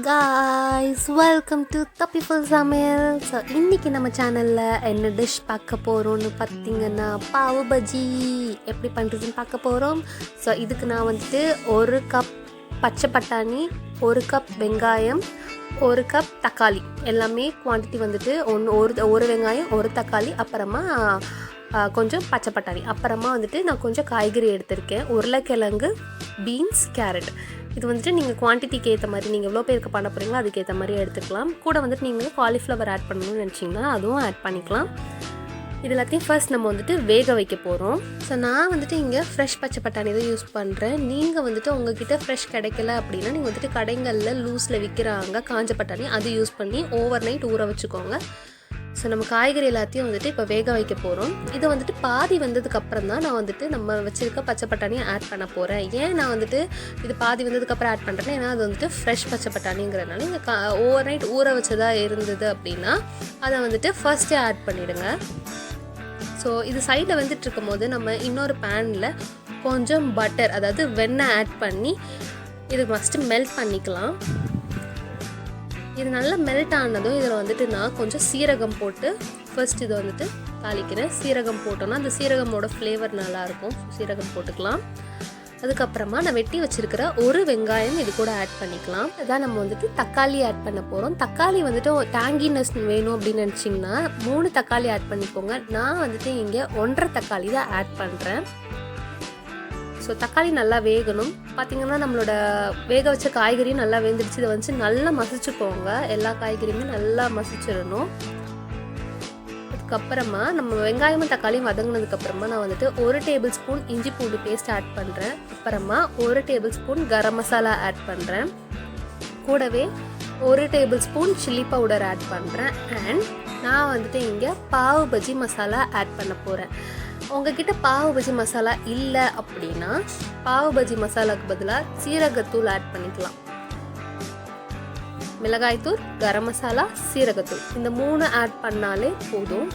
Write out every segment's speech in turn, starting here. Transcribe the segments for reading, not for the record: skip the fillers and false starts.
guys, welcome to தப்பிஃபுல் சமையல். So இன்றைக்கி நம்ம சேனலில் என்ன டிஷ் பார்க்க போகிறோன்னு பார்த்தீங்கன்னா பாவ் பஜ்ஜி எப்படி பண்ணுறதுன்னு பார்க்க போகிறோம். ஸோ இதுக்கு நான் வந்துட்டு 1 கப் பச்சை பட்டாணி, 1 கப் வெங்காயம், 1 கப் தக்காளி, எல்லாமே குவான்டிட்டி வந்துட்டு ஒரு வெங்காயம், 1 தக்காளி, அப்புறமா கொஞ்சம் பச்சை பட்டாணி, அப்புறமா வந்துட்டு நான் கொஞ்சம் காய்கறி எடுத்திருக்கேன், உருளைக்கிழங்கு, பீன்ஸ், கேரட். இது வந்துட்டு நீங்கள் குவான்டிட்டிக்கு ஏற்ற மாதிரி, நீங்கள் எவ்வளோ பேருக்கு பண்ண போகிறீங்களோ அதுக்கேற்ற மாதிரி எடுத்துக்கலாம். கூட வந்துட்டு நீங்கள் காலிஃப்ளவர் ஆட் பண்ணணும்னு நினச்சிங்கன்னா அதுவும் ஆட் பண்ணிக்கலாம். இது எல்லாத்தையும் ஃபர்ஸ்ட் நம்ம வந்துட்டு வேக வைக்க போகிறோம். ஸோ நான் வந்துட்டு இங்கே ஃப்ரெஷ் பச்சை பட்டாணி தான் யூஸ் பண்ணுறேன். நீங்கள் வந்துட்டு உங்ககிட்ட ஃப்ரெஷ் கிடைக்கல அப்படின்னா நீங்கள் வந்துட்டு கடைகளில் லூஸில் விற்கிறாங்க காஞ்ச பட்டாணி, அது யூஸ் பண்ணி ஓவர் நைட் ஊற வச்சுக்கோங்க. ஸோ நம்ம காய்கறி எல்லாத்தையும் வந்துட்டு இப்போ வேக வைக்க போகிறோம். இதை வந்துட்டு பாதி வந்ததுக்கப்புறம் தான் நான் வந்துட்டு நம்ம வச்சுருக்க பச்சை பட்டாணியை ஆட் பண்ண போகிறேன். ஏன் நான் வந்துட்டு இது பாதி வந்ததுக்கப்புறம் ஆட் பண்ணுறேன்னா, ஏன்னா அது வந்துட்டு ஃப்ரெஷ் பச்சை பட்டாணிங்கிறதுனால நீங்கள் ஓவர் நைட் ஊற வச்சதாக இருந்தது அப்படின்னா அதை வந்துட்டு ஃபர்ஸ்ட்டே ஆட் பண்ணிவிடுங்க. ஸோ இது சைடில் வந்துட்டு இருக்கும் போது நம்ம இன்னொரு பேனில் கொஞ்சம் பட்டர், அதாவது வெண்ணெய் ஆட் பண்ணி இது ஃபஸ்ட்டு மெல்ட் பண்ணிக்கலாம். இது நல்லா மெல்ட் ஆனதும் இதில் வந்துட்டு நான் கொஞ்சம் சீரகம் போட்டு ஃபர்ஸ்ட் இதை வந்துட்டு தாளிக்கிறேன். சீரகம் போட்டோன்னா அந்த சீரகமோட ஃப்ளேவர் நல்லாயிருக்கும், சீரகம் போட்டுக்கலாம். அதுக்கப்புறமா நான் வெட்டி வச்சுருக்கிற 1 வெங்காயம் இது கூட ஆட் பண்ணிக்கலாம். அதான் நம்ம வந்துட்டு தக்காளி ஆட் பண்ண போகிறோம். தக்காளி வந்துட்டு டேங்கினஸ் வேணும் அப்படின்னு நினச்சிங்கன்னா 3 தக்காளி ஆட் பண்ணிக்கோங்க. நான் வந்துட்டு இங்கே 1.5 தக்காளி தான் ஆட் பண்ணுறேன். ஸோ தக்காளி நல்லா வேகணும். பார்த்திங்கன்னா நம்மளோட வேக வச்ச காய்கறியும் நல்லா வெந்துடுச்சு. இதை வந்து நல்லா மசிச்சுக்கோங்க, எல்லா காய்கறியுமே நல்லா மசிச்சிடணும். அதுக்கப்புறமா நம்ம வெங்காயமும் தக்காளியும் வதங்கினதுக்கப்புறமா நான் வந்துட்டு 1 டேபிள் ஸ்பூன் இஞ்சி பூண்டு பேஸ்ட் ஆட் பண்ணுறேன். அப்புறமா 1 table spoon garam masala add பண்ணுறேன். கூடவே 1 table spoon chilli powder add பண்ணுறேன். அண்ட் நான் வந்துட்டு இங்கே பாவ் பஜ்ஜி மசாலா ஆட் பண்ண போகிறேன். உங்ககிட்ட பாவ் பஜ்ஜி மசாலா இல்லை அப்படின்னா பாவ் பஜ்ஜி மசாலாவுக்கு பதிலாக சீரகத்தூள் ஆட் பண்ணிக்கலாம். மிளகாய்த்தூள், கரம் மசாலா, சீரகத்தூள், இந்த 3 ஆட் பண்ணாலே போதும்.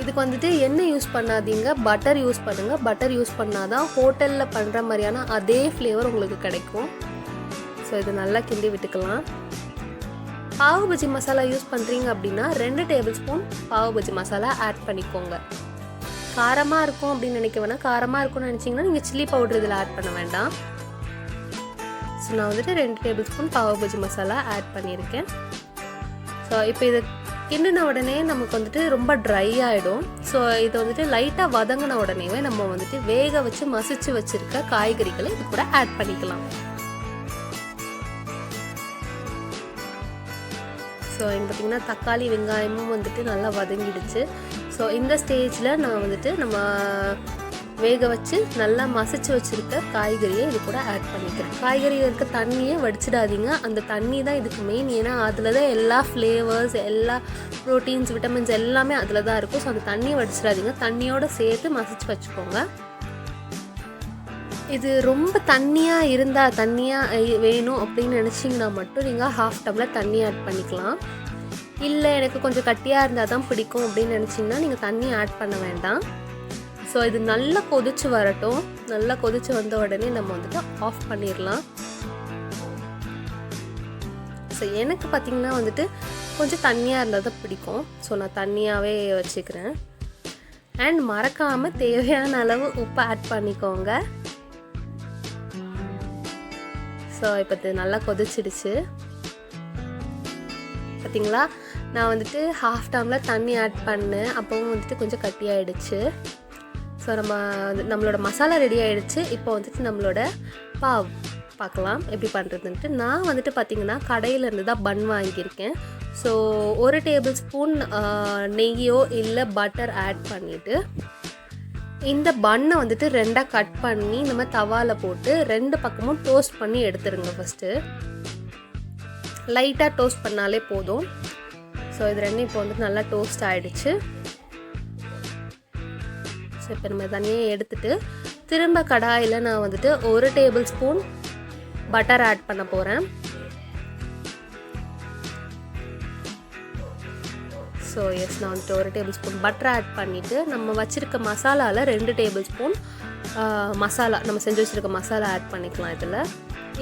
இதுக்கு வந்துட்டு எண்ணெய் யூஸ் பண்ணாதீங்க, பட்டர் யூஸ் பண்ணுங்கள். பட்டர் யூஸ் பண்ணாதான் ஹோட்டலில் பண்ணுற மாதிரியான அதே ஃப்ளேவர் உங்களுக்கு கிடைக்கும். ஸோ இது நல்லா கிண்டி விட்டுக்கலாம். பாவ் பஜ்ஜி மசாலா யூஸ் பண்ணுறீங்க அப்படின்னா 2 table spoon pav bhaji masala add பண்ணிக்கோங்க. காரமாக இருக்கும் அப்படின்னு நினைக்க வேணாம். காரமாக இருக்கும்னு நினச்சிங்கன்னா நீங்கள் சில்லி பவுடர் இதில் ஆட் பண்ண வேண்டாம். ஸோ நான் வந்துட்டு 2 table spoon pav bhaji masala add பண்ணியிருக்கேன். ஸோ இப்போ இதை கிண்டின உடனே நமக்கு வந்துட்டு ரொம்ப ட்ரை ஆகிடும். ஸோ இதை வந்துட்டு லைட்டாக வதங்கின உடனேவே நம்ம வந்துட்டு வேக வச்சு மசிச்சு வச்சுருக்க காய்கறிகளை இது கூட ஆட் பண்ணிக்கலாம். ஸோ இங்கே பார்த்திங்கன்னா தக்காளி வெங்காயமும் வந்துட்டு நல்லா வதங்கிடுச்சு. ஸோ இந்த ஸ்டேஜில் நான் வந்துட்டு நம்ம வேக வச்சு நல்லா மசிச்சு வச்சுருக்க காய்கறியை இது கூட ஆட் பண்ணிக்கிறேன். காய்கறியில் இருக்க தண்ணியை வடிச்சிடாதீங்க, அந்த தண்ணி தான் இதுக்கு மெயின். ஏன்னா அதில் தான் எல்லா ஃப்ளேவர்ஸ், எல்லா ப்ரோட்டீன்ஸ், விட்டமின்ஸ் எல்லாமே அதில் தான் இருக்கும். ஸோ அந்த தண்ணியை வடிச்சிடாதீங்க, தண்ணியோடு சேர்த்து மசிச்சு வச்சுக்கோங்க. இது ரொம்ப தண்ணியாக இருந்தால், தண்ணியாக வேணும் அப்படின்னு நினச்சிங்கன்னா மட்டும் நீங்கள் 1/2 டம்ளர் தண்ணி ஆட் பண்ணிக்கலாம். இல்லை எனக்கு கொஞ்சம் கட்டியாக இருந்தால் தான் பிடிக்கும் அப்படின்னு நினச்சிங்கன்னா நீங்கள் தண்ணி ஆட் பண்ண வேண்டாம். ஸோ இது நல்லா கொதிச்சு வரட்டும். நல்லா கொதிச்சு வந்த உடனே நம்ம வந்துட்டு ஆஃப் பண்ணிடலாம். ஸோ எனக்கு பார்த்திங்கன்னா வந்துட்டு கொஞ்சம் தண்ணியாக இருந்தால் தான் பிடிக்கும். ஸோ நான் தண்ணியாகவே வச்சுக்கிறேன். அண்ட் மறக்காமல் தேவையான அளவு உப்பு ஆட் பண்ணிக்கோங்க. ஸோ இப்போ இது நல்லா கொதிச்சிடுச்சு. பார்த்திங்களா, நான் வந்துட்டு 1/2 டம்ளர் தண்ணி ஆட் பண்ணேன், அப்போவும் வந்துட்டு கொஞ்சம் கட்டியாகிடுச்சு. ஸோ நம்மளோட மசாலா ரெடி ஆகிடுச்சு. இப்போ வந்துட்டு நம்மளோட பாவ் பார்க்கலாம் எப்படி பண்ணுறதுன்ட்டு. நான் வந்துட்டு பார்த்திங்கன்னா கடையிலேருந்து தான் பன் வாங்கியிருக்கேன். ஸோ 1 டேபிள் ஸ்பூன் நெய்யோ இல்லை பட்டர் ஆட் பண்ணிவிட்டு இந்த பன்னை வந்துட்டு 2ஆக கட் பண்ணி நம்ம தவாவில் போட்டு 2 பக்கமும் டோஸ்ட் பண்ணி எடுத்துருங்க. ஃபஸ்ட்டு லைட்டாக டோஸ்ட் பண்ணாலே போதும். ஸோ இது 2 இப்போ வந்துட்டு நல்லா டோஸ்ட் ஆகிடுச்சு. ஸோ இப்போ நம்ம தனியாக எடுத்துகிட்டு திரும்ப கடாயில் நான் வந்துட்டு 1 டேபிள் ஸ்பூன் பட்டர் ஆட் பண்ண போகிறேன். ஸோ எஸ், நான் வந்துட்டு 1 டேபிள் ஸ்பூன் பட்டர் ஆட் பண்ணிவிட்டு நம்ம வச்சுருக்க மசாலாவில் 2 டேபிள் ஸ்பூன் மசாலா, நம்ம செஞ்சு வச்சுருக்க மசாலா ஆட் பண்ணிக்கலாம். இதில்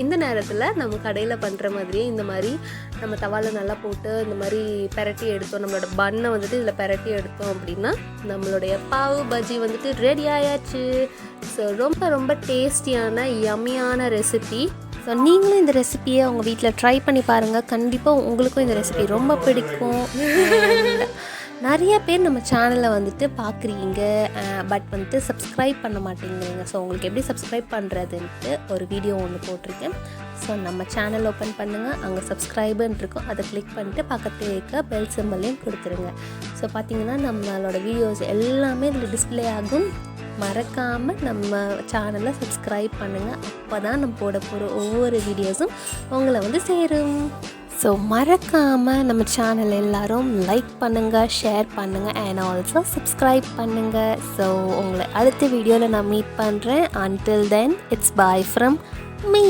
இந்த நேரத்தில் நம்ம கடையில் பண்ணுற மாதிரியே இந்த மாதிரி நம்ம தவாவில் நல்லா போட்டு இந்த மாதிரி பெரட்டி எடுத்தோம், நம்மளோட பன்னை வந்துட்டு இதில் பெரட்டி எடுத்தோம் அப்படின்னா நம்மளுடைய பாவ் பஜ்ஜி வந்துட்டு ரெடி ஆயாச்சு. ஸோ ரொம்ப ரொம்ப டேஸ்டியான யம்மியான ரெசிபி. ஸோ நீங்களும் இந்த ரெசிபியை உங்கள் வீட்டில் ட்ரை பண்ணி பாருங்கள். கண்டிப்பாக உங்களுக்கும் இந்த ரெசிபி ரொம்ப பிடிக்கும். நிறைய பேர் நம்ம சேனலை வந்துட்டு பார்க்குறீங்க, பட் வந்துட்டு சப்ஸ்கிரைப் பண்ண மாட்டேங்கிறீங்க. ஸோ உங்களுக்கு எப்படி சப்ஸ்கிரைப் பண்ணுறதுன்ட்டு ஒரு வீடியோ ஒன்று போட்டிருக்கேன். ஸோ நம்ம சேனல் ஓப்பன் பண்ணுங்கள், அங்கே சப்ஸ்கிரைபுன்னு இருக்கும், அதை கிளிக் பண்ணிட்டு பக்கத்தில் இருக்க பெல் சிம்பலையும் கொடுத்துருங்க. ஸோ பார்த்திங்கன்னா நம்மளோட வீடியோஸ் எல்லாமே இதில் டிஸ்பிளே ஆகும். மறக்காமல் நம்ம சேனலை சப்ஸ்கிரைப் பண்ணுங்கள், அப்போ தான் நம்ம போட போகிற ஒவ்வொரு வீடியோஸும் உங்களை வந்து சேரும். ஸோ மறக்காமல் நம்ம சேனல் எல்லோரும் லைக் பண்ணுங்கள், ஷேர் பண்ணுங்கள் அண்ட் ஆல்சோ சப்ஸ்கிரைப் பண்ணுங்கள். ஸோ உங்களை அடுத்த வீடியோவில் நான் மீட் பண்ணுறேன். Until then, it's bye from me.